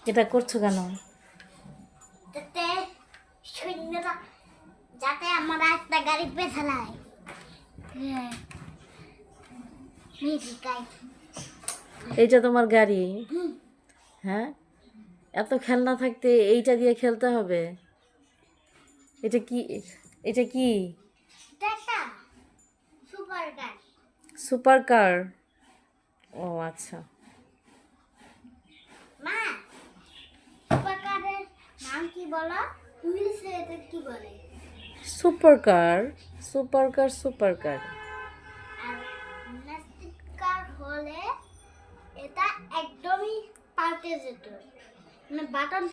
এটা করছো কেন? যাতে সৈন্যরা যাতে আমরা একটা গাড়ি পেছালায়। হ্যাঁ মিঠিকাই। এইটা তোমার গাড়ি? হ্যাঁ, এত খেলনা থাকতে এইটা দিয়ে খেলতে হবে? এটা কি? এটা কি? এটা একটা সুপার গাড়ি। Super car? ও আচ্ছা। মা সুপার কারের নাম কি বলো? ইংলিশে এটা কি বলে? Super car, super car, super car. আর ম্যাজিক কার হলে এটা একদমই পাল্টে যেত, মানে বাটন